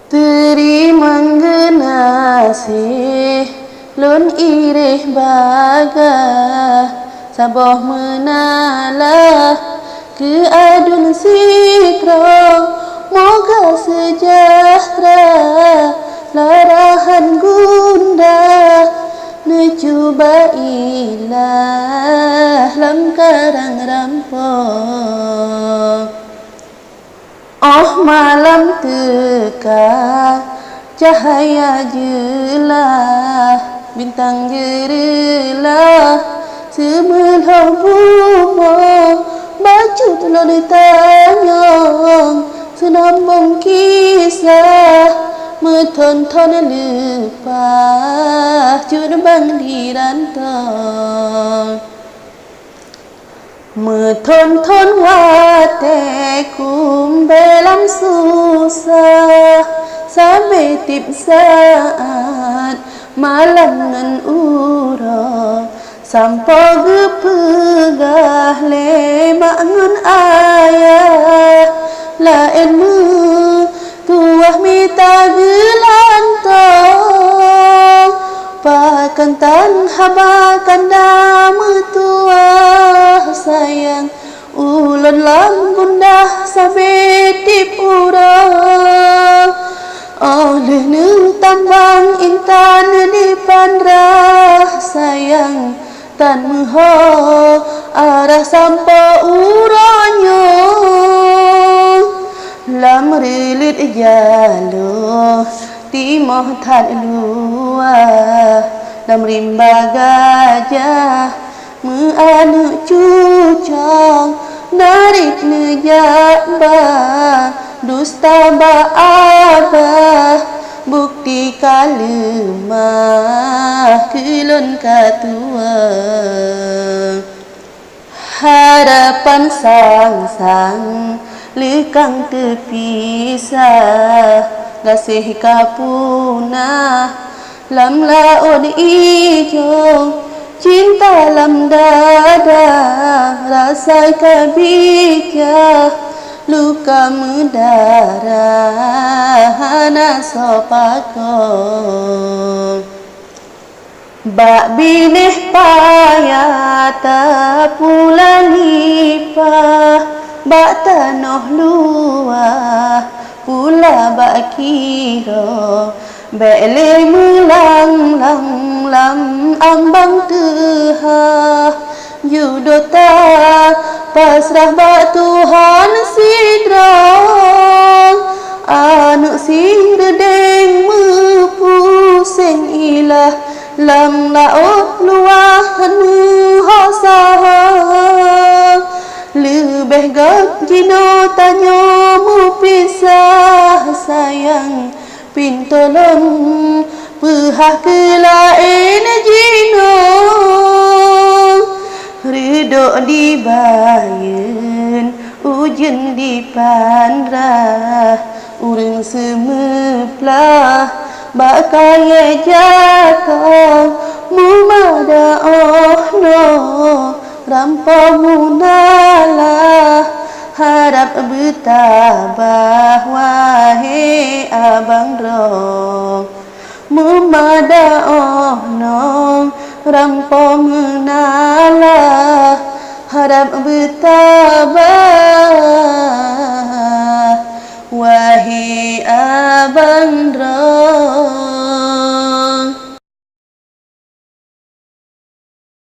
Terima kasih lun irih baga saboh menalah ke adun sikro moga sejahtera larahan gundah necuba ilah lam karang rampong. Oh malam teka cahaya jelah bintang jerilah semelah bunga baju telur tanyong senambung kisah metonton lepas curbang di rantau metonton watekum belam susah sampai tip saat malam ngan ura sampai gepegah lemak ngan ayah lain mu tuah mita gelantong pakan tan habakan damu tuah sayang ulun lam gundah sabetip urang oleh nu tambang intan di pandrah sayang tan muho arah sampai uranyo lam rilit jalo timoh tan luah lam rimba gajah meanu cucang narik nejabah dusta ba'abah bukti kalemah kelon katua harapan sang-sang lekang terpisah gasih kapunah lam laut ijo cinta lam dada rasai kabijah luka mendarah hana sopakon bak binih payah tapula nipah bak tanoh luah pula bak kira bele melang lang lam ambang tuha judota pasrah bak Tuhan sidra anu sirdeng mepusing ilah lam laut luahan muhasaha lebih gak jino tanyo mupisah sayang pintolong pehah kelain jino ridok dibayun ujen dipandrah urang semeplah bakaya jatuh mumada ohno rampa munalah harap bertabah wahai abang rong mumada ohno rampa munalah harap bertabah wahai abang rong.